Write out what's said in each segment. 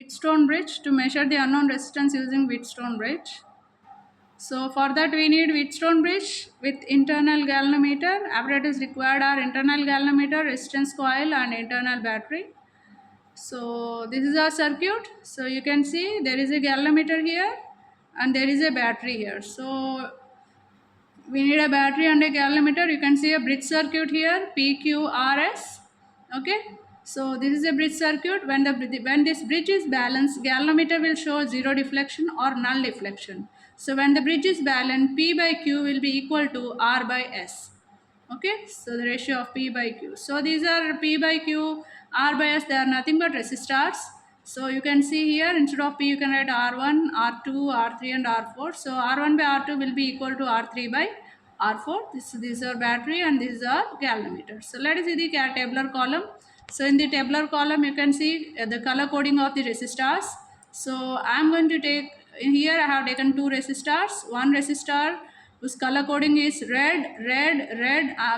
Wheatstone bridge to measure the unknown resistance using Wheatstone bridge. So for that we need Wheatstone bridge with internal galvanometer. Apparatus required are internal galvanometer, resistance coil and internal battery. So this is our circuit. So you can see there is a galvanometer here and there is a battery here. So we need a battery and a galvanometer. You can see a bridge circuit here, PQRS. Okay, so this is a bridge circuit. When this bridge is balanced, galvanometer will show zero deflection or null deflection. So when the bridge is balanced, P by Q will be equal to R by S. Okay, so the ratio of P by Q. So these are P by Q, R by S, they are nothing but resistors. So you can see here, instead of P you can write R1, R2, R3 and R4. So R1 by R2 will be equal to R3 by R4. These are battery and these are galvanometer. So let us see the tabular column. So in the tabular column you can see the color coding of the resistors. So I am going to take, here I have taken two resistors. One resistor whose color coding is red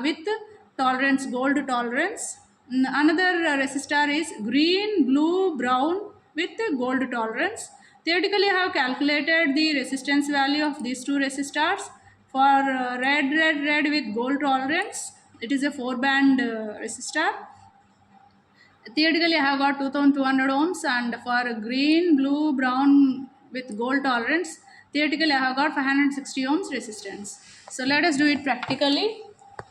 with tolerance, gold tolerance. Another resistor is green, blue, brown with gold tolerance. Theoretically, I have calculated the resistance value of these two resistors. For red with gold tolerance, it is a 4-band resistor. Theoretically, I have got 2200 ohms, and for green, blue, brown with gold tolerance, theoretically I have got 560 ohms resistance. So let us do it practically.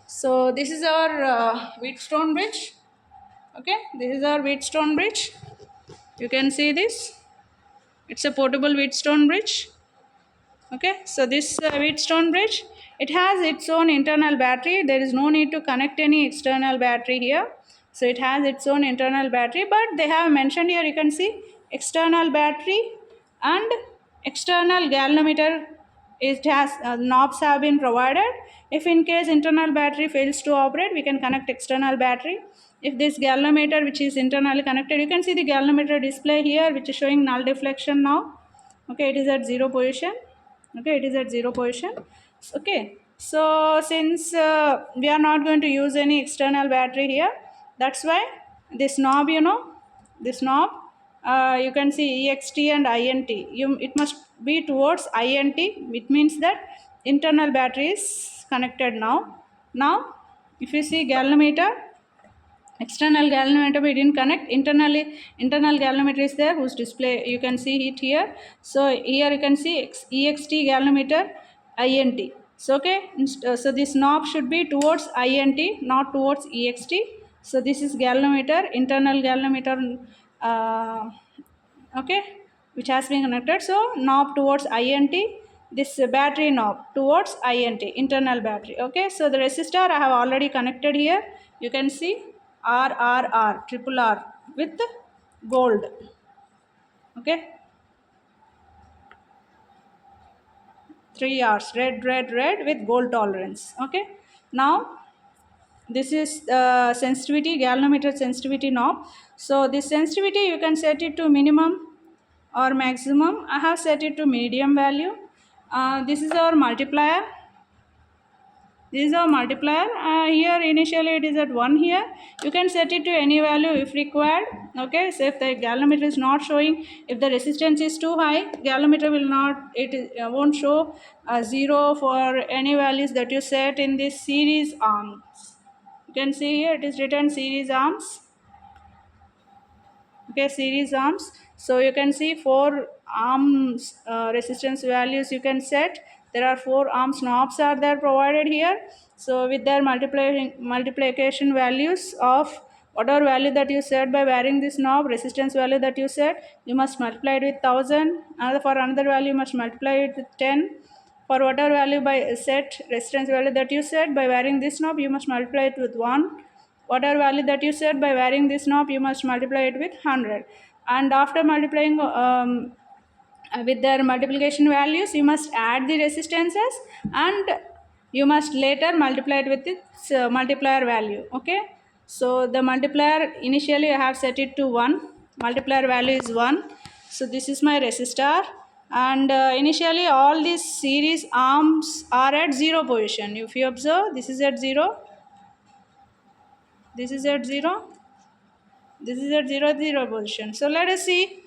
So this is our Wheatstone bridge. Okay, this is our Wheatstone bridge. You can see this. It's a portable Wheatstone bridge. Okay, so this Wheatstone bridge, it has its own internal battery. There is no need to connect any external battery here. So it has its own internal battery, but they have mentioned here, you can see external battery and external galvanometer. It has knobs have been provided. If in case internal battery fails to operate, we can connect external battery. If this galvanometer which is internally connected, you can see the galvanometer display here which is showing null deflection now. Okay, it is at zero position. Okay, it is at zero position. Okay, so since we are not going to use any external battery here, that's why this knob, this knob, you can see EXT and INT, it must be towards INT. It means that internal battery is connected now if you see galvanometer, external galvanometer we didn't connect. Internal galvanometer is there whose display you can see it here. So here you can see EXT galvanometer INT. So okay, so this knob should be towards INT, not towards EXT. So this is galvanometer, internal galvanometer, okay, which has been connected. So knob towards INT, this battery knob towards INT, internal battery. Okay, so the resistor I have already connected here. You can see triple R with gold. Okay, 3 R's, red with gold tolerance. Okay, now this is sensitivity, galvanometer sensitivity knob. So this sensitivity you can set it to minimum or maximum. I have set it to medium value. This is our multiplier. This is our multiplier. Here initially it is at 1 here. You can set it to any value if required. Okay, so if the galvanometer is not showing, if the resistance is too high, galvanometer will not, won't show 0 for any values that you set in this series arms. You can see here it is written series arms. Okay, series arms. So you can see 4 arms resistance values you can set. There are 4 arms knobs are there provided here. So with their multiplication values of whatever value that you set by varying this knob, resistance value that you set, you must multiply it with 1000. For another value you must multiply it with 10. For whatever value by set resistance value that you set by varying this knob, you must multiply it with 1. Whatever value that you set by varying this knob, you must multiply it with 100. And after multiplying with their multiplication values, you must add the resistances and you must later multiply it with its multiplier value. Okay, so the multiplier initially I have set it to 1. Multiplier value is 1. So this is my resistor, and initially all these series arms are at 0 position. If you observe, this is at 0, this is at 0, this is at 0 position. So let us see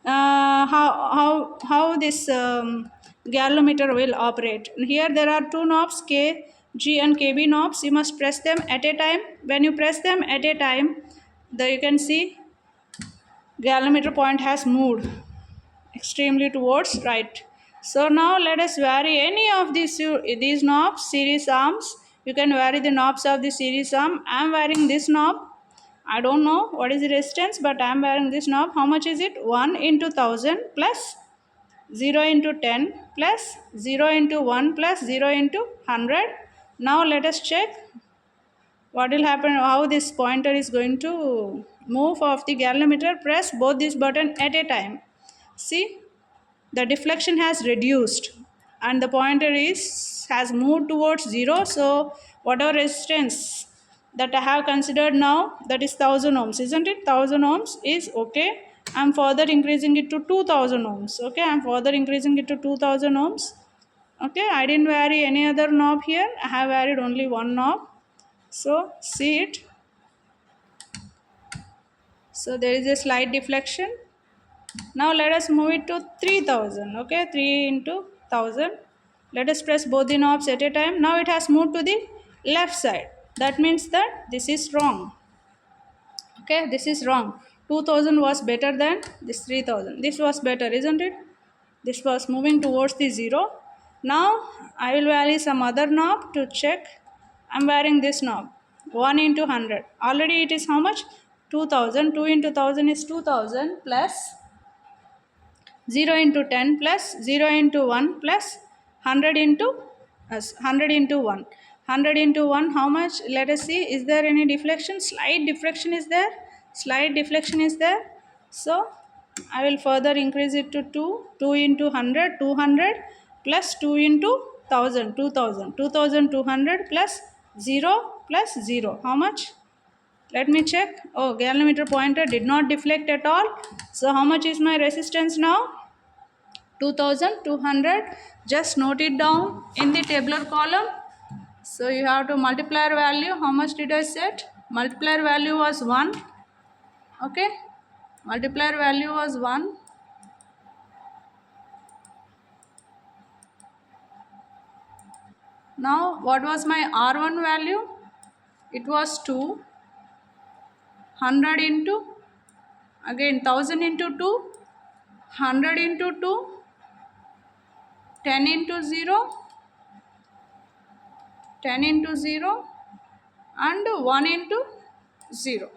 how this galvanometer will operate. Here there are two knobs, K, G and KB knobs. You must press them at a time. When you press them at a time, you can see galvanometer point has moved extremely towards right. So now let us vary any of these knobs, series arms. You can vary the knobs of the series arm. I am varying this knob. I don't know what is the resistance, but I am varying this knob. How much is it? 1 into 1000 plus 0 into 10 plus 0 into 1 plus 0 into 100. Now let us check what will happen, how this pointer is going to move of the galvanometer. Press both this button at a time. See, the deflection has reduced and the pointer has moved towards 0. So whatever resistance that I have considered now, that is 1000 ohms, isn't it? 1000 ohms is okay. I'm further increasing it to 2000 ohms. Okay, I'm further increasing it to 2000 ohms. Okay, I didn't vary any other knob here. I have varied only one knob. So see it. So there is a slight deflection. Now let us move it to 3000. Okay, 3 into 1000. Let us press both the knobs at a time. Now it has moved to the left side. That means that this is wrong. Okay, this is wrong. 2000 was better than this 3000. This was better, isn't it? This was moving towards the 0. Now I will vary some other knob to check. I am varying this knob. 1 into 100. Already it is how much? 2000. 2 into 1000 is 2000 plus 0 into 10 plus 0 into 1 plus 100 into 100 into 1. 100 into 1, how much? Let us see. Is there any deflection? Slight deflection is there. Slight deflection is there. So I will further increase it to 2. 2 into 100, 200 plus 2 into 1000, 2000. 2200 plus 0 plus 0. How much? Let me check. Oh, galvanometer pointer did not deflect at all. So how much is my resistance now? 2200. Just note it down in the tabular column. So you have to multiplier value. How much did I set? Multiplier value was 1. Okay. Multiplier value was 1. Now what was my R1 value? It was 2. 100 into, again 1000 into 2. 100 into 2. 10 into 0. 10 into 0 and 1 into 0.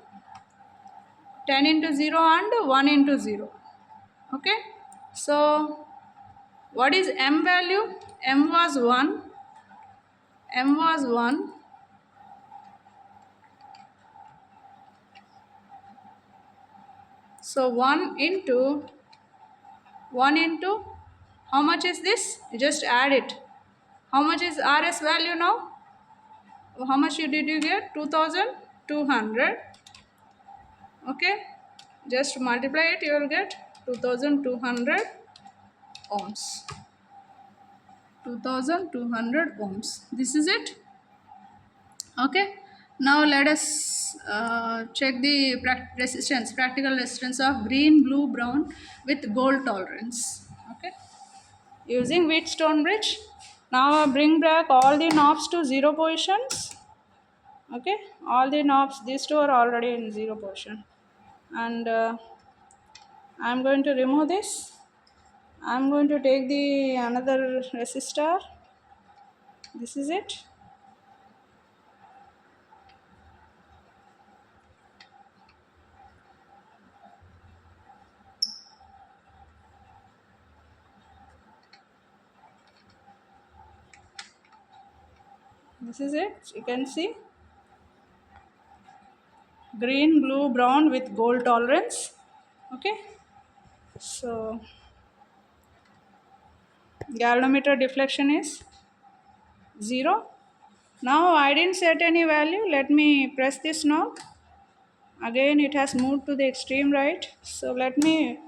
10 into 0 and 1 into 0. Okay. So what is M value? M was 1. M was 1. So 1 into how much is this? You just add it. How much is RS value now? How much did you get? 2200. Okay. Just multiply it, you will get 2200 ohms. 2200 ohms. This is it. Okay. Now let us check the practical resistance of green, blue, brown with gold tolerance. Okay. Using Wheatstone bridge. Now bring back all the knobs to 0 positions. Okay. All the knobs, these two are already in 0 position. And I am going to remove this. I am going to take the another resistor. This is it. This is it. You can see green, blue, brown with gold tolerance. Okay. So galvanometer deflection is 0. Now I didn't set any value. Let me press this knob. Again it has moved to the extreme right. So let me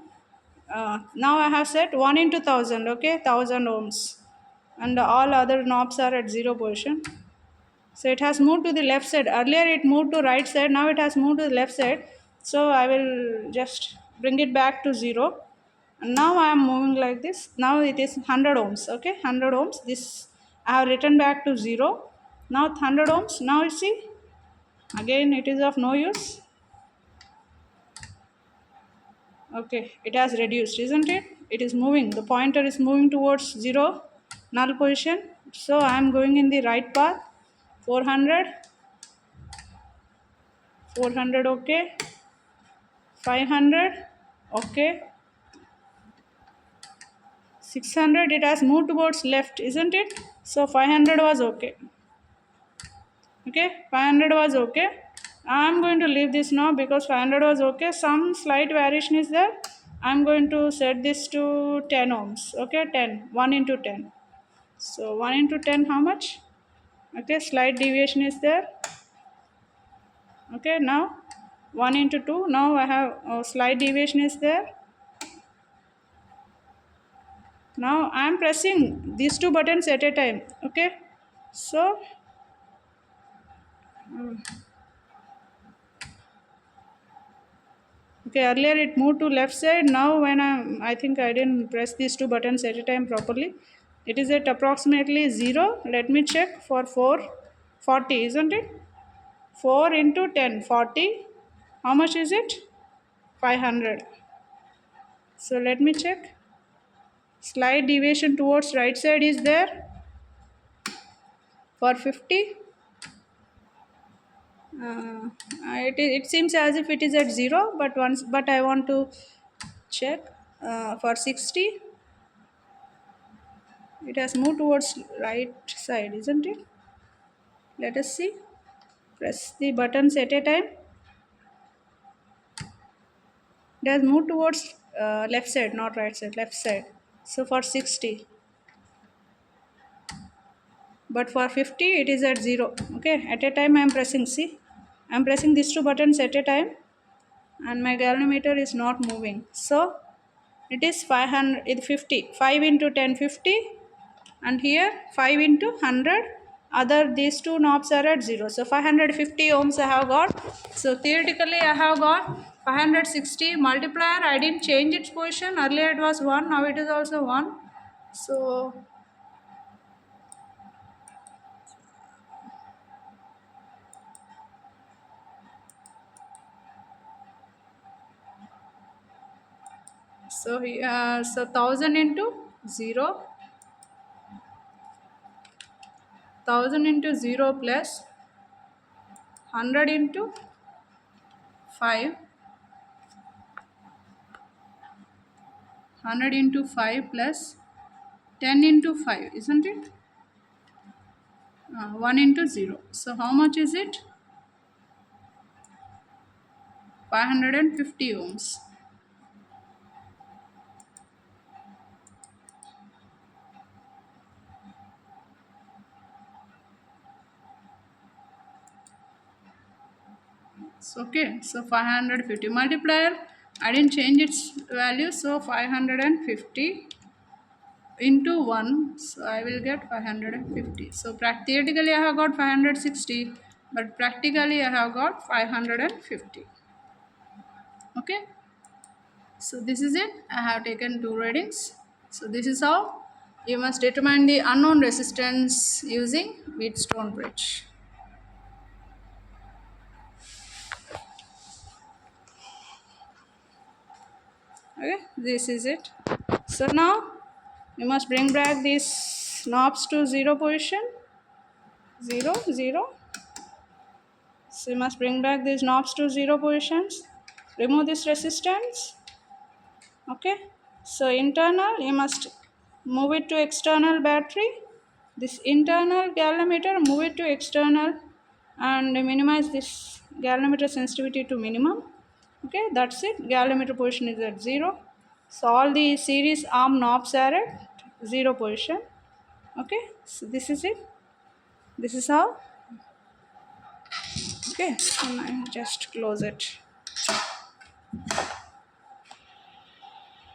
now I have set 1 into 1000. Okay, 1000 ohms. And all other knobs are at 0 position. So it has moved to the left side. Earlier it moved to right side. Now it has moved to the left side. So I will just bring it back to 0. And now I am moving like this. Now it is 100 ohms. Okay, 100 ohms. This I have written back to 0. Now 100 ohms. Now you see, again it is of no use. Okay, it has reduced, isn't it? It is moving. The pointer is moving towards 0, null position. So I am going in the right path. 400, 400, okay. 500, okay. 600, it has moved towards left, isn't it? So 500 was okay. Okay, 500 was okay. I'm going to leave this now because 500 was okay. Some slight variation is there. I'm going to set this to 10 ohms. Okay, 10, 1 into 10. So 1 into 10, how much? Okay, slight deviation is there. Okay, now 1 into 2. Now I have slight deviation is there. Now I am pressing these two buttons at a time. Okay, so okay, earlier it moved to left side. Now when I think I didn't press these two buttons at a time properly. It is at approximately 0. Let me check for 40, isn't it? 4 into 10, 40. How much is it? 500. So let me check. Slight deviation towards right side is there for 50. It seems as if it is at 0, but I want to check for 60. It has moved towards right side, isn't it? Let us see. Press the buttons at a time. It has moved towards left side, not right side, left side. So for 60. But for 50, it is at 0. Okay, at a time I am pressing. See, I am pressing these two buttons at a time, and my galvanometer is not moving. So it is 500, it 50. 5 into 10, 50. And here 5 into 100. Other these two knobs are at 0. So 550 ohms I have got. So theoretically I have got 560 multiplier. I didn't change its position. Earlier it was 1. Now it is also 1. So 1000 into 0. 1000 into 0 plus 100 into 5. 100 into 5 plus 10 into 5, isn't it? 1 into 0. So how much is it? 550 ohms. So, okay, so 550 multiplier, I didn't change its value, so 550 into 1, so I will get 550. So theoretically I have got 560, but practically I have got 550. Okay, so this is it. I have taken two readings. So this is how you must determine the unknown resistance using Wheatstone bridge. Okay, this is it. So now you must bring back these knobs to 0 position. 0, 0. So you must bring back these knobs to 0 positions. Remove this resistance. Okay, so internal, you must move it to external battery. This internal galvanometer, move it to external and minimize this galvanometer sensitivity to minimum. Okay, that's it. Galvanometer position is at 0. So all the series arm knobs are at 0 position. Okay, so this is it. This is how. Okay, and I just close it.